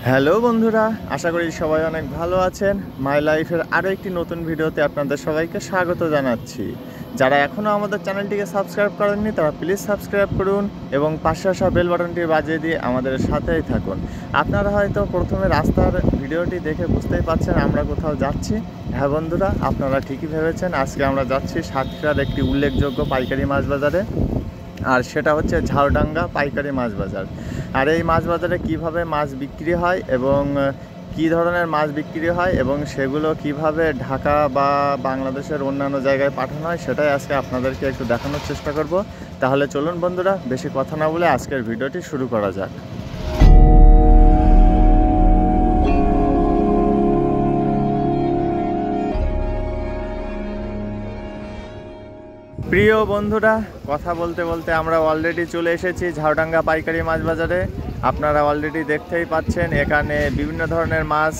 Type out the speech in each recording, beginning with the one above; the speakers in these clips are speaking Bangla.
হ্যালো বন্ধুরা, আশা করি সবাই অনেক ভালো আছেন। মাই লাইফের আরও একটি নতুন ভিডিওতে আপনাদের সবাইকে স্বাগত জানাচ্ছি। যারা এখনও আমাদের চ্যানেলটিকে সাবস্ক্রাইব করেননি তারা প্লিজ সাবস্ক্রাইব করুন এবং পাশে আসা বেল বাটনটি বাজিয়ে দিয়ে আমাদের সাথেই থাকুন। আপনারা হয়তো প্রথমে রাস্তার ভিডিওটি দেখে বুঝতেই পারছেন আমরা কোথাও যাচ্ছি। হ্যাঁ বন্ধুরা, আপনারা ঠিকই ভেবেছেন, আজকে আমরা যাচ্ছি সাতক্ষীরার একটি উল্লেখযোগ্য পাইকারি মাছ বাজারে, আর সেটা হচ্ছে ঝাউডাঙ্গা পাইকারি মাছ বাজার। আর এই মাছ বাজারে কীভাবে মাছ বিক্রি হয় এবং কী ধরনের মাছ বিক্রি হয় এবং সেগুলো কিভাবে ঢাকা বা বাংলাদেশের অন্যান্য জায়গায় পাঠানো হয় সেটাই আজকে আপনাদেরকে একটু দেখানোর চেষ্টা করব। তাহলে চলুন বন্ধুরা, বেশি কথা না বলে আজকের ভিডিওটি শুরু করা যাক। প্রিয় বন্ধুরা, কথা বলতে বলতে আমরা অলরেডি চলে এসেছি ঝাউডাঙ্গা পাইকারি মাছ বাজারে। আপনারা অলরেডি দেখতেই পাচ্ছেন এখানে বিভিন্ন ধরনের মাছ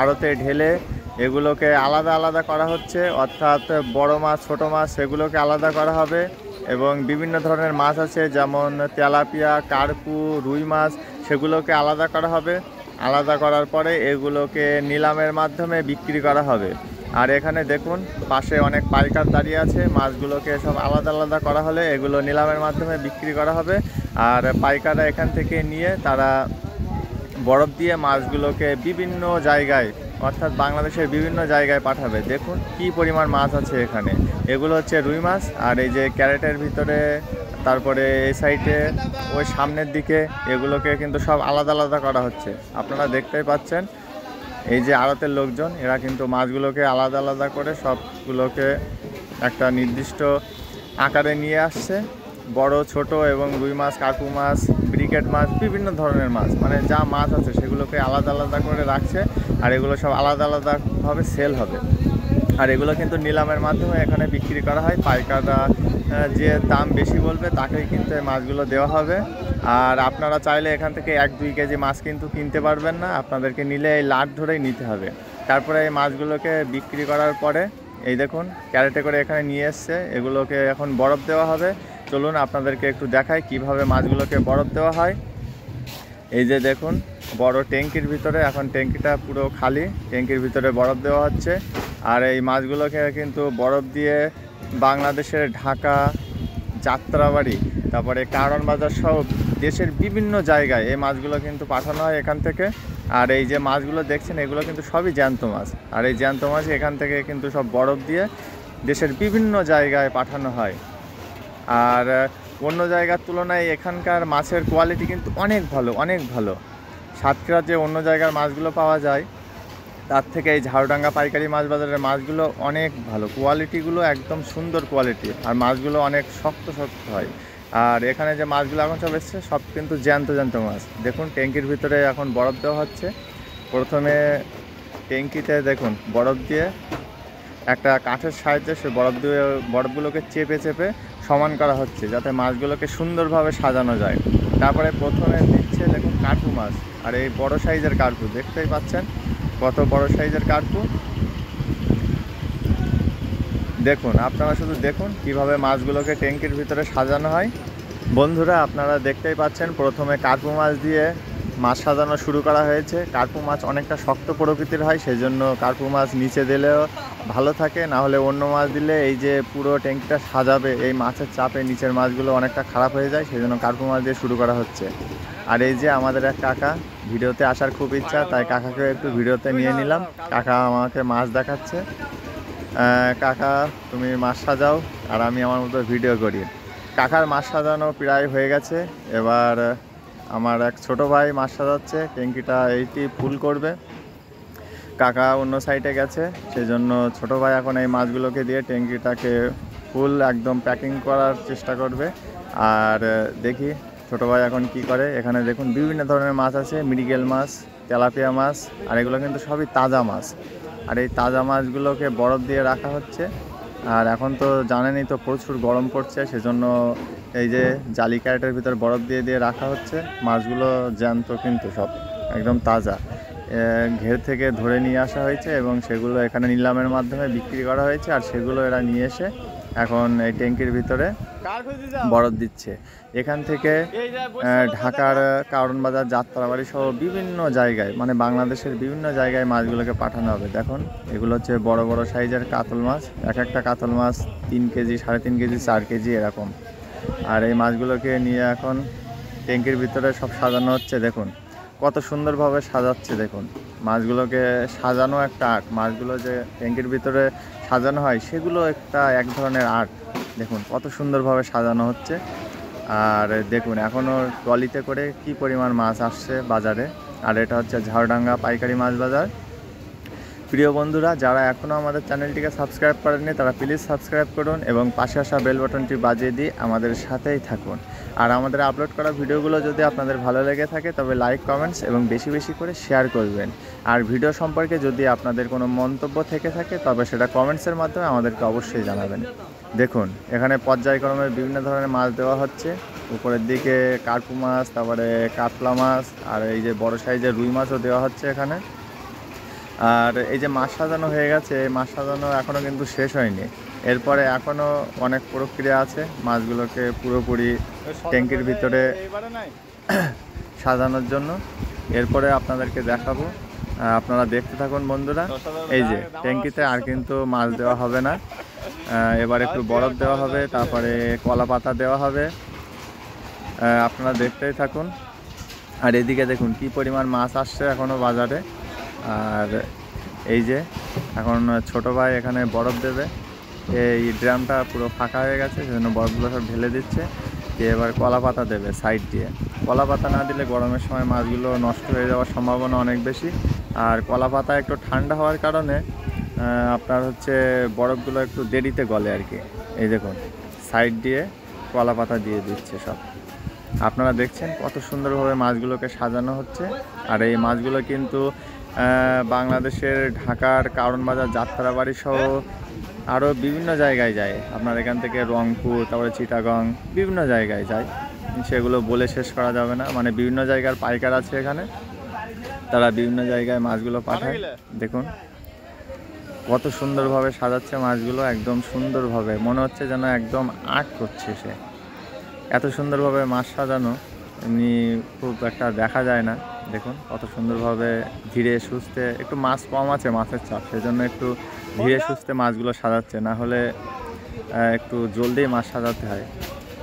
আড়তে ঢেলে এগুলোকে আলাদা আলাদা করা হচ্ছে, অর্থাৎ বড় মাছ ছোট মাছ সেগুলোকে আলাদা করা হবে। এবং বিভিন্ন ধরনের মাছ আছে যেমন তেলাপিয়া, কার্পু, রুই মাছ, সেগুলোকে আলাদা করা হবে। আলাদা করার পরে এগুলোকে নিলামের মাধ্যমে বিক্রি করা হবে। আর এখানে দেখুন পাশে অনেক পাইকার দাঁড়িয়ে আছে, মাছগুলোকে সব আলাদা আলাদা করা হলে এগুলো নিলামের মাধ্যমে বিক্রি করা হবে। আর পাইকাররা এখান থেকে নিয়ে তারা বরফ দিয়ে মাছগুলোকে বিভিন্ন জায়গায়, অর্থাৎ বাংলাদেশের বিভিন্ন জায়গায় পাঠাবে। দেখুন কি পরিমাণ মাছ আছে এখানে। এগুলো হচ্ছে রুই মাছ, আর এই যে ক্যারেটের ভিতরে, তারপরে এই সাইডে, ওই সামনের দিকে এগুলোকে কিন্তু সব আলাদা আলাদা করা হচ্ছে। আপনারা দেখতেই পাচ্ছেন এই যে আড়তের লোকজন, এরা কিন্তু মাছগুলোকে আলাদা আলাদা করে সবগুলোকে একটা নির্দিষ্ট আকারে নিয়ে আসছে। বড় ছোট এবং রুই মাছ, কাকু মাছ, ব্রিকেট মাছ, বিভিন্ন ধরনের মাছ, মানে যা মাছ আছে সেগুলোকে আলাদা আলাদা করে রাখছে। আর এগুলো সব আলাদা আলাদাভাবে সেল হবে। আর এগুলো কিন্তু নিলামের মাধ্যমে এখানে বিক্রি করা হয়। পাইকাররা যে দাম বেশি বলবে তাকেই কিন্তু এই মাছগুলো দেওয়া হবে। আর আপনারা চাইলে এখান থেকে 1-2 কেজি মাছ কিন্তু কিনতে পারবেন না, আপনাদেরকে নিলে এই লাট ধরেই নিতে হবে। তারপরে এই মাছগুলোকে বিক্রি করার পরে এই দেখুন ক্যারেটে করে এখানে নিয়ে এসছে, এগুলোকে এখন বরফ দেওয়া হবে। চলুন আপনাদেরকে একটু দেখাই কিভাবে মাছগুলোকে বরফ দেওয়া হয়। এই যে দেখুন বড় ট্যাঙ্কির ভিতরে, এখন ট্যাঙ্কিটা পুরো খালি, ট্যাঙ্কির ভিতরে বরফ দেওয়া হচ্ছে। আর এই মাছগুলোকে কিন্তু বরফ দিয়ে বাংলাদেশের ঢাকা, যাত্রাবাড়ি, তারপরে কারণ বাজার সহ দেশের বিভিন্ন জায়গায় এই মাছগুলো কিন্তু পাঠানো হয় এখান থেকে। আর এই যে মাছগুলো দেখছেন এগুলো কিন্তু সবই জ্যান্ত মাছ। আর এই জ্যান্ত মাছ এখান থেকে কিন্তু সব বরফ দিয়ে দেশের বিভিন্ন জায়গায় পাঠানো হয়। আর অন্য জায়গার তুলনায় এখানকার মাছের কোয়ালিটি কিন্তু অনেক ভালো, অনেক ভালো। সাতক্ষীরার যে অন্য জায়গার মাছগুলো পাওয়া যায় তার থেকে এই ঝাউডাঙ্গা পাইকারি মাছ বাজারের মাছগুলো অনেক ভালো, কোয়ালিটিগুলো একদম সুন্দর কোয়ালিটি। আর মাছগুলো অনেক শক্ত শক্ত হয়। আর এখানে যে মাছগুলো এখন সব এসছে সব কিন্তু জ্যান্ত জ্যান্ত মাছ। দেখুন ট্যাঙ্কির ভিতরে এখন বরফ দেওয়া হচ্ছে। প্রথমে ট্যাঙ্কিতে দেখুন বরফ দিয়ে একটা কাঠের সাহায্যে সে বরফগুলোকে চেপে চেপে সমান করা হচ্ছে, যাতে মাছগুলোকে সুন্দরভাবে সাজানো যায়। তারপরে প্রথমে দিচ্ছে দেখুন কার্পু মাছ, আর এই বড় সাইজের কার্পু দেখতেই পাচ্ছেন কত বড় সাইজের কার্পু। দেখুন আপনারা শুধু দেখুন কিভাবে মাছগুলোকে ট্যাঙ্কির ভিতরে সাজানো হয়। বন্ধুরা আপনারা দেখতেই পাচ্ছেন প্রথমে কার্পু মাছ দিয়ে মাছ সাজানো শুরু করা হয়েছে। কার্পু মাছ অনেকটা শক্ত প্রকৃতির হয়, সেই জন্য কার্পু মাছ নিচে দিলেও ভালো থাকে, না হলে অন্য মাছ দিলে এই যে পুরো ট্যাঙ্কিটা সাজাবে এই মাছের চাপে নিচের মাছগুলো অনেকটা খারাপ হয়ে যায়, সেই জন্য কার্পু মাছ দিয়ে শুরু করা হচ্ছে। আর এই যে আমাদের এক কাকা, ভিডিওতে আসার খুব ইচ্ছা, তাই কাকাকে একটু ভিডিওতে নিয়ে নিলাম। কাকা আমাকে মাছ দেখাচ্ছে। কাকা তুমি মাছ সাজাও আর আমি আমার মতো ভিডিও করি। কাকার মাছ সাজানো প্রায় হয়ে গেছে। এবার আমার এক ছোট ভাই মাছ সাজাচ্ছে, ট্যাঙ্কিটা এইটি ফুল করবে। কাকা অন্য সাইডে গেছে, সেই জন্য ছোটো ভাই এখন এই মাছগুলোকে দিয়ে ট্যাঙ্কিটাকে ফুল একদম প্যাকিং করার চেষ্টা করবে। আর দেখি ছোটো ভাই এখন কি করে। এখানে দেখুন বিভিন্ন ধরনের মাছ আছে, মৃগেল মাছ, তেলাপিয়া মাছ, আর এগুলো কিন্তু সবই তাজা মাছ। আর এই তাজা মাছগুলোকে বরফ দিয়ে রাখা হচ্ছে। আর এখন তো জানেনই তো প্রচুর গরম পড়ছে, সেজন্য এই যে জালি ক্যারেটের ভিতর বরফ দিয়ে দিয়ে রাখা হচ্ছে। মাছগুলো জ্যান্ত কিন্তু সব একদম তাজা, ঘের থেকে ধরে নিয়ে আসা হয়েছে এবং সেগুলো এখানে নিলামের মাধ্যমে বিক্রি করা হয়েছে। আর সেগুলো এরা নিয়ে এসে এখন এই ট্যাঙ্কির ভিতরে বরফ দিচ্ছে। এখান থেকে ঢাকার কারণ বাজার, যাত্রাবাড়ি সহ বিভিন্ন জায়গায়, মানে বাংলাদেশের বিভিন্ন জায়গায় মাছগুলোকে পাঠানো হবে। দেখুন এগুলো হচ্ছে বড় বড় সাইজের কাতল মাছ, এক একটা কাতল মাছ 3 কেজি, 3.5 কেজি, 4 কেজি এরকম। আর এই মাছগুলোকে নিয়ে এখন ট্যাঙ্কির ভিতরে সব সাজানো হচ্ছে। দেখুন কত সুন্দরভাবে সাজাচ্ছে। দেখুন মাছগুলোকে সাজানো একটা আর্ট। মাছগুলো যে ট্যাঙ্কির ভিতরে সাজানো হয় সেগুলো এক ধরনের আর্ট। দেখুন কত সুন্দরভাবে সাজানো হচ্ছে। আর দেখুন এখনও ট্রলিতে করে কি পরিমাণ মাছ আসছে বাজারে। আর এটা হচ্ছে ঝাড়ডাঙ্গা পাইকারি মাছ বাজার। প্রিয় বন্ধুরা, যারা এখনও আমাদের চ্যানেলটিকে সাবস্ক্রাইব করেননি তারা প্লিজ সাবস্ক্রাইব করুন এবং পাশে আসা বেল বাটনটি বাজিয়ে দিয়ে আমাদের সাথেই থাকুন। আর আমাদের আপলোড করা ভিডিওগুলো যদি আপনাদের ভালো লেগে থাকে তবে লাইক, কমেন্টস এবং বেশি বেশি করে শেয়ার করবেন। আর ভিডিও সম্পর্কে যদি আপনাদের কোনো মন্তব্য থেকে থাকে তবে সেটা কমেন্টসের মাধ্যমে আমাদেরকে অবশ্যই জানাবেন। দেখুন এখানে পর্যায়ক্রমে বিভিন্ন ধরনের মাছ দেওয়া হচ্ছে। উপরের দিকে কার্পু মাছ, তারপরে কাতলা মাছ, আর এই যে বড় সাইজের রুই মাছও দেওয়া হচ্ছে এখানে। আর এই যে মাছ সাজানো হয়ে গেছে, মাছ সাজানো এখনও কিন্তু শেষ হয়নি। এরপরে এখনও অনেক প্রক্রিয়া আছে মাছগুলোকে পুরোপুরি ট্যাঙ্কির ভিতরে সাজানোর জন্য। এরপরে আপনাদেরকে দেখাবো, আপনারা দেখতে থাকুন বন্ধুরা। এই যে ট্যাঙ্কিতে আর কিন্তু মাছ দেওয়া হবে না, এবার একটু বরফ দেওয়া হবে, তারপরে কলা পাতা দেওয়া হবে। আপনারা দেখতেই থাকুন। আর এদিকে দেখুন কি পরিমাণ মাছ আসছে এখনও বাজারে। আর এই যে এখন ছোট ভাই এখানে বরফ দেবে। এই ড্রামটা পুরো ফাঁকা হয়ে গেছে, সেজন্য বরফগুলো সব ঢেলে দিচ্ছে। এবার কলা পাতা দেবে সাইড দিয়ে। কলা পাতা না দিলে গরমের সময় মাছগুলো নষ্ট হয়ে যাওয়ার সম্ভাবনা অনেক বেশি। আর কলা পাতা একটু ঠান্ডা হওয়ার কারণে আপনার হচ্ছে বরফগুলো একটু দেরিতে গলে আর কি। এই দেখুন সাইড দিয়ে কলা পাতা দিয়ে দিচ্ছে সব। আপনারা দেখছেন কত সুন্দরভাবে মাছগুলোকে সাজানো হচ্ছে। আর এই মাছগুলো কিন্তু বাংলাদেশের ঢাকার কারণ বাজার, যাত্রাবাড়ি সহ আরও বিভিন্ন জায়গায় যায়। আপনার এখান থেকে রংপুর, তারপরে চিটাগং, বিভিন্ন জায়গায় যায়। সেগুলো বলে শেষ করা যাবে না। মানে বিভিন্ন জায়গার পাইকার আছে এখানে, তারা বিভিন্ন জায়গায় মাছগুলো পাঠায়। দেখুন কত সুন্দরভাবে সাজাচ্ছে মাছগুলো, একদম সুন্দরভাবে, মনে হচ্ছে যেন একদম আর্ট করছে সে। এত সুন্দরভাবে মাছ সাজানো এমনি খুব একটা দেখা যায় না। দেখুন কত সুন্দরভাবে ধীরে সুস্থে, একটু মাছ কম আছে, মাছের চাপ, সেজন্য একটু ধীরে সুস্থে মাছগুলো সাজাচ্ছে। না হলে একটু জলদি মাছ সাজাতে হয়,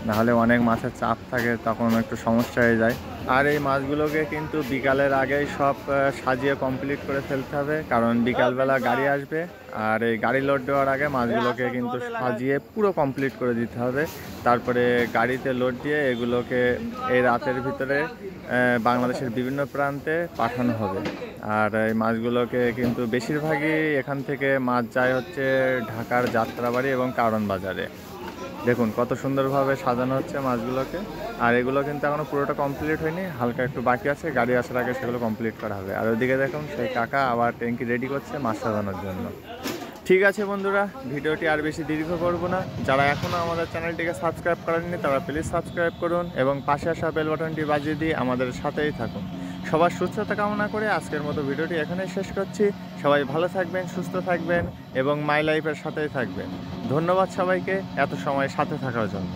না হলে অনেক মাছের চাপ থাকে, তখন একটু সমস্যা হয়ে যায়। আর এই মাছগুলোকে কিন্তু বিকালের আগেই সব সাজিয়ে কমপ্লিট করে ফেলতে হবে, কারণ বিকালবেলা গাড়ি আসবে। আর এই গাড়ি লোড দেওয়ার আগে মাছগুলোকে কিন্তু সাজিয়ে পুরো কমপ্লিট করে দিতে হবে। তারপরে গাড়িতে লোড দিয়ে এগুলোকে এই রাতের ভিতরে বাংলাদেশের বিভিন্ন প্রান্তে পাঠানো হবে। আর এই মাছগুলোকে কিন্তু বেশিরভাগই এখান থেকে মাছ যায় হচ্ছে ঢাকার যাত্রাবাড়ি এবং কারণ বাজারে। দেখুন কত সুন্দরভাবে সাজানো হচ্ছে মাছগুলোকে। আর এগুলো কিন্তু এখনও পুরোটা কমপ্লিট হয়নি, হালকা একটু বাকি আছে। গাড়ি আসার আগে সেগুলো কমপ্লিট করা হবে। আর ওইদিকে দেখুন সেই কাকা আবার ট্যাঙ্কি রেডি করছে মাছ সাজানোর জন্য। ঠিক আছে বন্ধুরা, ভিডিওটি আর বেশি দীর্ঘ করব না। যারা এখনও আমাদের চ্যানেলটিকে সাবস্ক্রাইব করেননি তারা প্লিজ সাবস্ক্রাইব করুন এবং পাশে আসা বেল বাটনটি বাজিয়ে দিয়ে আমাদের সাথেই থাকুন। সবার সুস্থতা কামনা করে আজকের মতো ভিডিওটি এখানেই শেষ করছি। সবাই ভালো থাকবেন, সুস্থ থাকবেন এবং মাই লাইফের সাথেই থাকবেন। ধন্যবাদ সবাইকে এত সময় সাথে থাকার জন্য।